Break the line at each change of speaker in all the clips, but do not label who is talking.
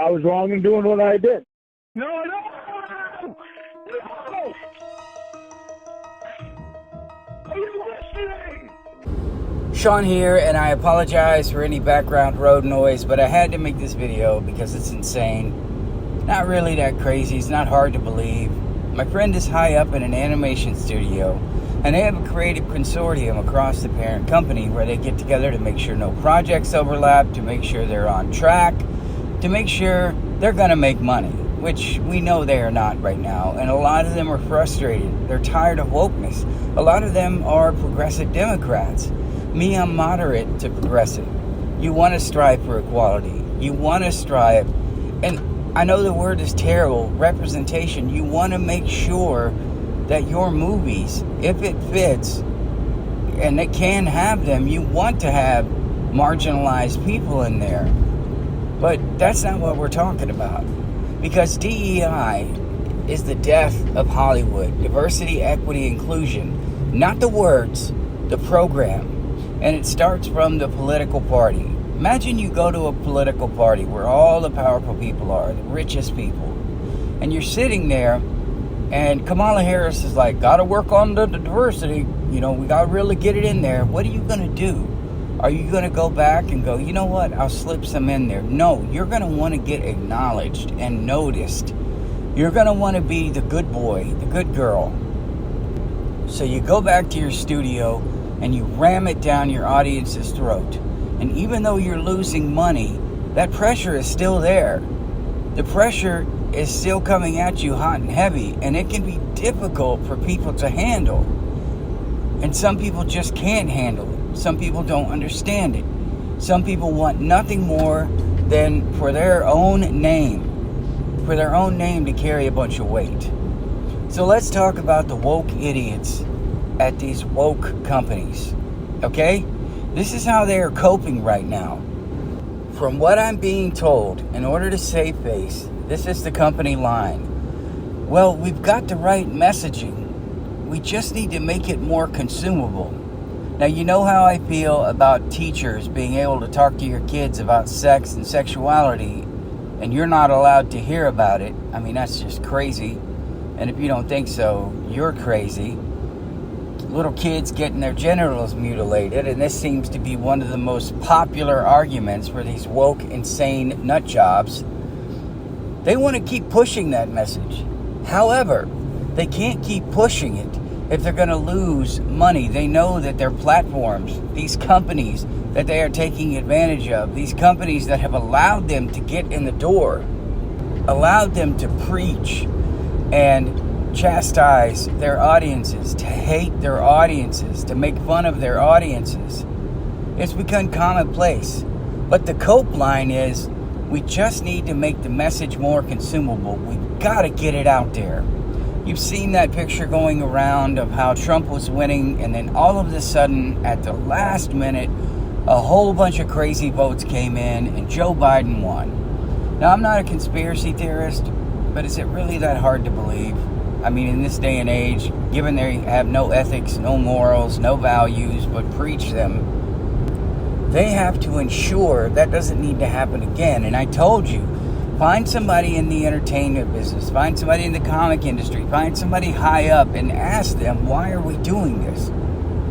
I was wrong in doing what I did.
No! Are you listening?
Sean here, and I apologize for any background road noise, but I had to make this video because it's insane. Not really that crazy, it's not hard to believe. My friend is high up in an animation studio, and they have a creative consortium across the parent company where they get together to make sure no projects overlap, to make sure they're on track, to make sure they're going to make money, which we know they are not right now. And a lot of them are frustrated. They're tired of wokeness. A lot of them are progressive Democrats. Me, I'm moderate to progressive. You want to strive for equality. You want to strive. And I know the word is terrible, representation. You want to make sure that your movies, if it fits, and it can have them, you want to have marginalized people in there. But that's not what we're talking about. Because DEI is the death of Hollywood. Diversity, equity, inclusion. Not the words, the program. And it starts from the political party. Imagine you go to a political party where all the powerful people are, the richest people. And you're sitting there, and Kamala Harris is like, gotta work on the diversity. You know, we gotta really get it in there. What are you gonna do? Are you gonna go back and go, you know what, I'll slip some in there? No, you're gonna wanna get acknowledged and noticed. You're gonna wanna be the good boy, the good girl. So you go back to your studio and you ram it down your audience's throat. And even though you're losing money, that pressure is still there. The pressure is still coming at you hot and heavy, and it can be difficult for people to handle. And some people just can't handle it. Some people don't understand it. Some people want nothing more than for their own name to carry a bunch of weight. So let's talk about the woke idiots at these woke companies, okay? This is how they are coping right now. From what I'm being told, in order to save face, this is the company line. Well, we've got the right messaging. We just need to make it more consumable. Now, you know how I feel about teachers being able to talk to your kids about sex and sexuality, and you're not allowed to hear about it. I mean, that's just crazy. And if you don't think so, you're crazy. Little kids getting their genitals mutilated, and this seems to be one of the most popular arguments for these woke, insane nut jobs. They want to keep pushing that message. However, they can't keep pushing it if they're going to lose money. They know that their platforms, these companies that they are taking advantage of, these companies that have allowed them to get in the door, allowed them to preach and chastise their audiences, to hate their audiences, to make fun of their audiences. It's become commonplace. But the cope line is, we just need to make the message more consumable. We've got to get it out there. You've seen that picture going around of how Trump was winning, and then all of a sudden, at the last minute, a whole bunch of crazy votes came in, and Joe Biden won. Now, I'm not a conspiracy theorist, but is it really that hard to believe? I mean, in this day and age, given they have no ethics, no morals, no values, but preach them, they have to ensure that doesn't need to happen again. And I told you, find somebody in the entertainment business, find somebody in the comic industry, find somebody high up and ask them, why are we doing this?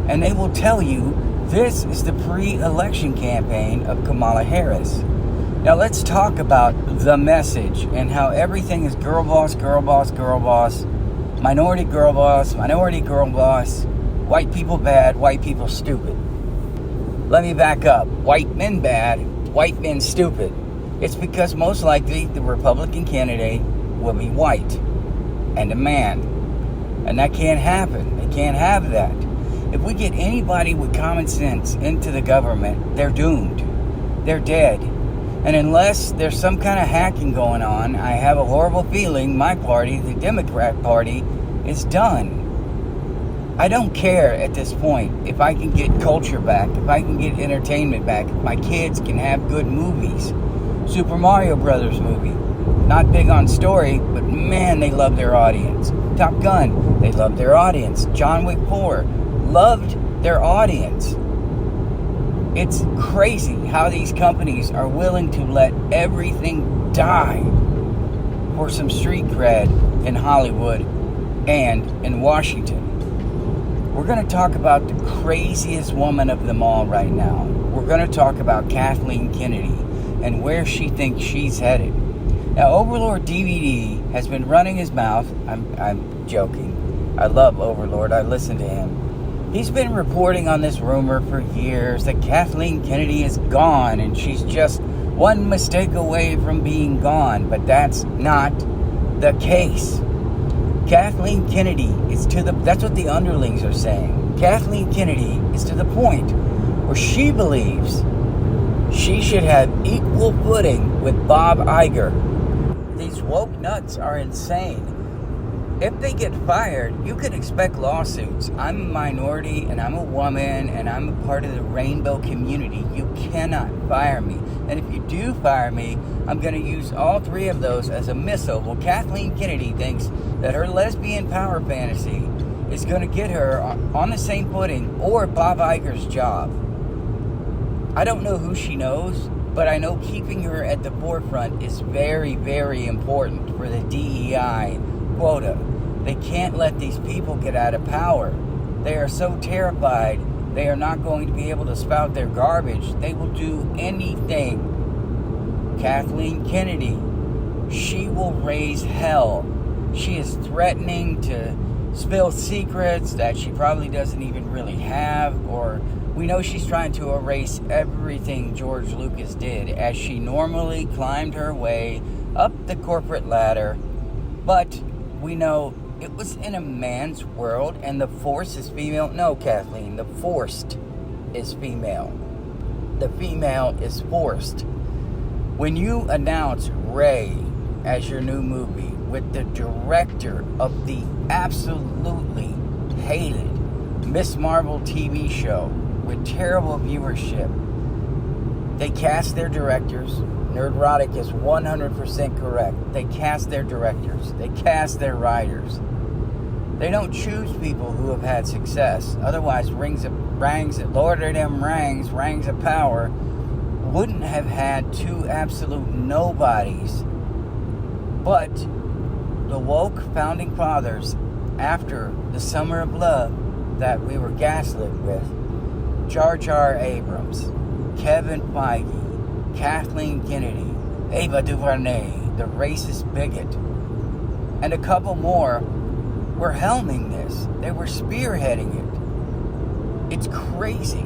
And they will tell you, this is the pre-election campaign of Kamala Harris. Now let's talk about the message and how everything is girl boss, girl boss, girl boss, minority girl boss, minority girl boss, white people bad, white people stupid. Let me back up. White men bad, white men stupid. It's because most likely the Republican candidate will be white and a man. And that can't happen. They can't have that. If we get anybody with common sense into the government, they're doomed. They're dead. And unless there's some kind of hacking going on, I have a horrible feeling my party, the Democrat Party, is done. I don't care at this point if I can get culture back, if I can get entertainment back, if my kids can have good movies. Super Mario Brothers movie. Not big on story, but man, they love their audience. Top Gun, they love their audience. John Wick 4, loved their audience. It's crazy how these companies are willing to let everything die for some street cred in Hollywood and in Washington. We're going to talk about the craziest woman of them all right now. We're going to talk about Kathleen Kennedy and where she thinks she's headed. Now, Overlord DVD has been running his mouth. I'm joking. I love Overlord. I listen to him. He's been reporting on this rumor for years that Kathleen Kennedy is gone and she's just one mistake away from being gone. But that's not the case. Kathleen Kennedy is that's what the underlings are saying. Kathleen Kennedy is to the point where she believes she should have equal footing with Bob Iger. These woke nuts are insane. If they get fired, you can expect lawsuits. I'm a minority and I'm a woman and I'm a part of the rainbow community. You cannot fire me. And if you do fire me, I'm going to use all three of those as a missile. Well, Kathleen Kennedy thinks that her lesbian power fantasy is going to get her on the same footing or Bob Iger's job. I don't know who she knows, but I know keeping her at the forefront is very, very important for the DEI quota. They can't let these people get out of power. They are so terrified they are not going to be able to spout their garbage. They will do anything. Kathleen Kennedy, she will raise hell. She is threatening to spill secrets that she probably doesn't even really have, or we know she's trying to erase everything George Lucas did as she normally climbed her way up the corporate ladder. But we know it was in a man's world and the force is female. No, Kathleen, the forced is female. The female is forced. When you announce Ray as your new movie with the director of the absolutely hated Miss Marvel TV show with terrible viewership, they cast their directors. Nerdrotic is 100% correct. They cast their directors. They cast their writers. They don't choose people who have had success. Otherwise, Rings of Power wouldn't have had two absolute nobodies. But the woke founding fathers, after the Summer of Love that we were gaslit with, Jar Jar Abrams, Kevin Feige, Kathleen Kennedy, Ava DuVernay, the racist bigot, and a couple more were helming this. They were spearheading it. It's crazy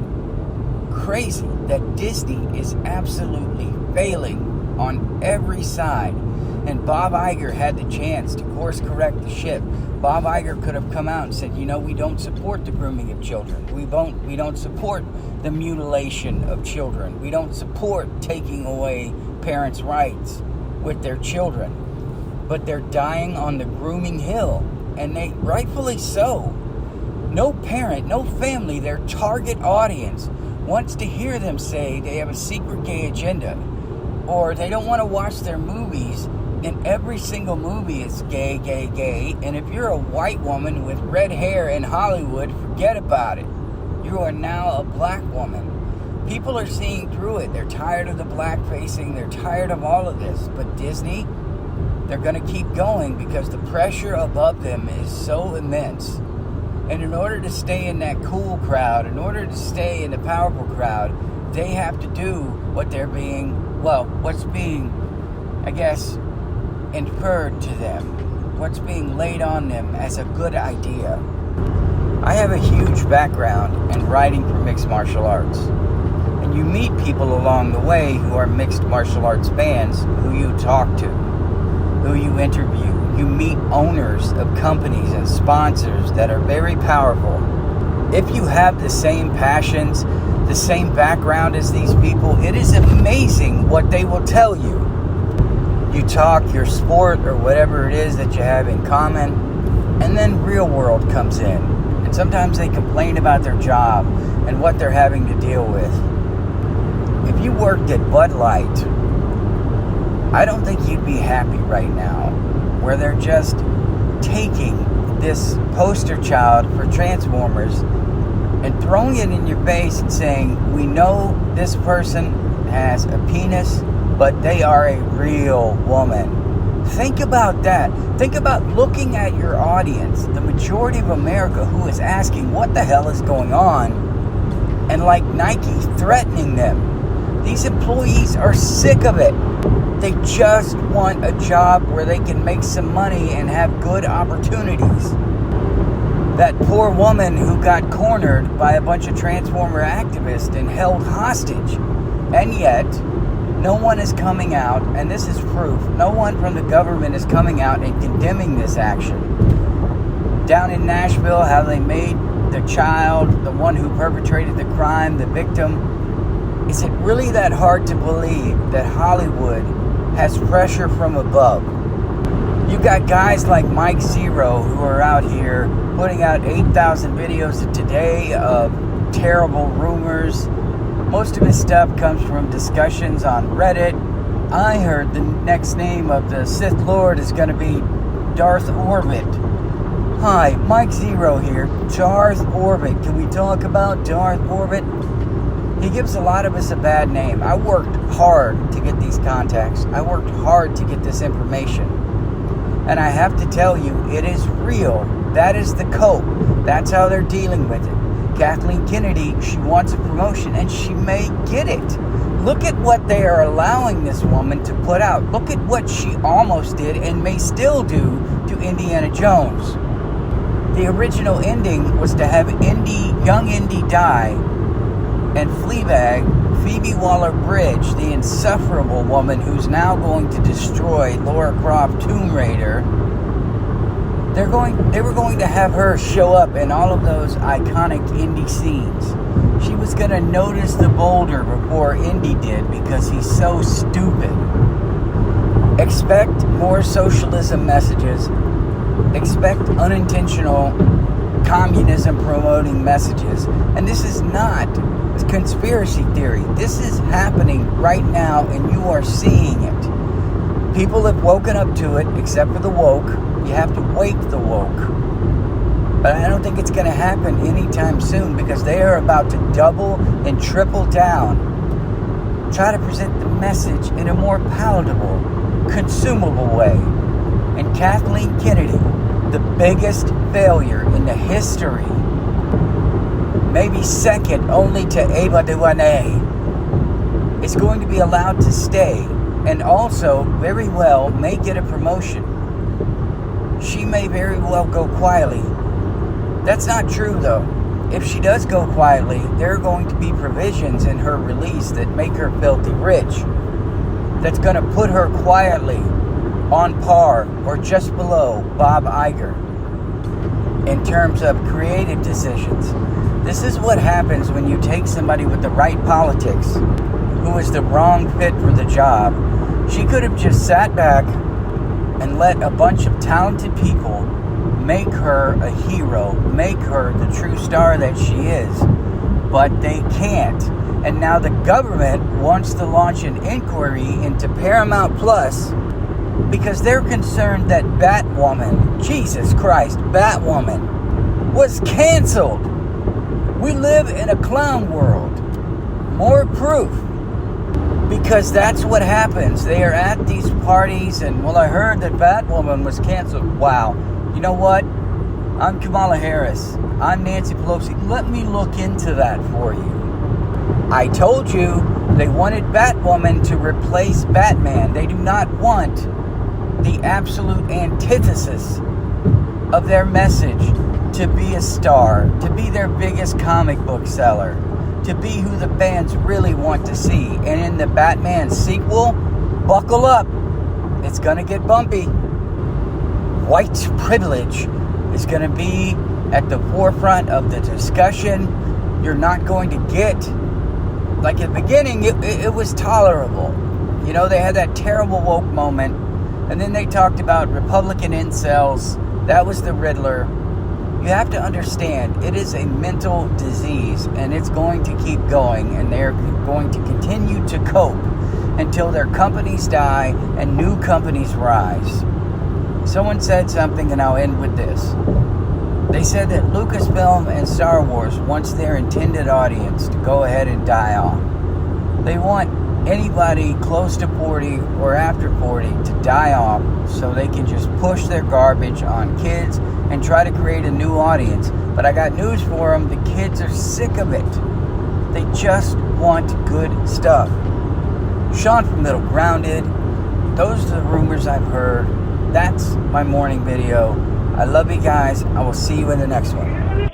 that Disney is absolutely failing on every side. And Bob Iger had the chance to course correct the ship. Bob Iger could have come out and said, we don't support the grooming of children. We don't support the mutilation of children. We don't support taking away parents' rights with their children. But they're dying on the grooming hill, and they rightfully so. No parent, no family, their target audience wants to hear them say they have a secret gay agenda, or they don't want to watch their movies. And every single movie is gay, gay, gay. And if you're a white woman with red hair in Hollywood, forget about it. You are now a black woman. People are seeing through it. They're tired of the blackfacing. They're tired of all of this. But Disney, they're going to keep going because the pressure above them is so immense. And in order to stay in that cool crowd, in order to stay in the powerful crowd, they have to do what's being, I guess, inferred to them, what's being laid on them as a good idea. I have a huge background in writing for mixed martial arts, and you meet people along the way who are mixed martial arts fans who you talk to, who you interview. You meet owners of companies and sponsors that are very powerful. If you have the same passions, the same background as these people, it is amazing what they will tell you. You talk your sport or whatever it is that you have in common, and then real world comes in. And sometimes they complain about their job and what they're having to deal with. If you worked at Bud Light, I don't think you'd be happy right now, where they're just taking this poster child for Transformers and throwing it in your face and saying, we know this person has a penis but they are a real woman. Think about that. Think about looking at your audience, the majority of America, who is asking what the hell is going on, and like Nike threatening them. These employees are sick of it. They just want a job where they can make some money and have good opportunities. That poor woman who got cornered by a bunch of Transformer activists and held hostage. And yet, no one is coming out, and this is proof, no one from the government is coming out and condemning this action. Down in Nashville, how they made the child, the one who perpetrated the crime, the victim. Is it really that hard to believe that Hollywood has pressure from above? You got guys like Mike Zero who are out here putting out 8,000 videos a day of terrible rumors. Most of his stuff comes from discussions on Reddit. I heard the next name of the Sith Lord is going to be Darth Orbit. Hi, Mike Zero here. Darth Orbit. Can we talk about Darth Orbit? He gives a lot of us a bad name. I worked hard to get these contacts. I worked hard to get this information. And I have to tell you, it is real. That is the cope. That's how they're dealing with it. Kathleen Kennedy, she wants a promotion, and she may get it. Look at what they are allowing this woman to put out. Look at what she almost did and may still do to Indiana Jones. The original ending was to have young Indy die, and Fleabag, Phoebe Waller-Bridge, the insufferable woman who's now going to destroy Lara Croft Tomb Raider, they were going to have her show up in all of those iconic Indy scenes. She was going to notice the boulder before Indy did because he's so stupid. Expect more socialism messages. Expect unintentional communism promoting messages. And this is not conspiracy theory. This is happening right now, and you are seeing it. People have woken up to it, except for the woke. You have to wake the woke. But I don't think it's going to happen anytime soon, because they are about to double and triple down. Try to present the message in a more palatable, consumable way. And Kathleen Kennedy, the biggest failure in the history, maybe second only to Ava DuVernay, is going to be allowed to stay, and also very well may get a promotion. She may very well go quietly. That's not true though. If she does go quietly, there are going to be provisions in her release that make her filthy rich. That's going to put her quietly on par or just below Bob Iger in terms of creative decisions. This is what happens when you take somebody with the right politics who is the wrong fit for the job. She could have just sat back and let a bunch of talented people make her a hero, make her the true star that she is. But they can't. And now the government wants to launch an inquiry into Paramount Plus because they're concerned that Batwoman, Jesus Christ, Batwoman, was canceled. We live in a clown world. More proof. Because that's what happens. They are at these parties and, well, I heard that Batwoman was canceled. Wow. You know what? I'm Kamala Harris. I'm Nancy Pelosi. Let me look into that for you. I told you they wanted Batwoman to replace Batman. They do not want the absolute antithesis of their message to be a star, to be their biggest comic book seller, to be who the fans really want to see. And in the Batman sequel, buckle up. It's going to get bumpy. White privilege is going to be at the forefront of the discussion. You're not going to get, like at the beginning, it was tolerable. You know, they had that terrible woke moment, and then they talked about Republican incels. That was the Riddler. You have to understand, it is a mental disease, and it's going to keep going, and they're going to continue to cope until their companies die and new companies rise. Someone said something, and I'll end with this. They said that Lucasfilm and Star Wars wants their intended audience to go ahead and die off. They want anybody close to 40 or after 40 to die off so they can just push their garbage on kids and try to create a new audience. But I got news for them. The kids are sick of it. They just want good stuff. Sean from Middle Grounded. Those are the rumors I've heard. That's my morning video. I love you guys. I will see you in the next one.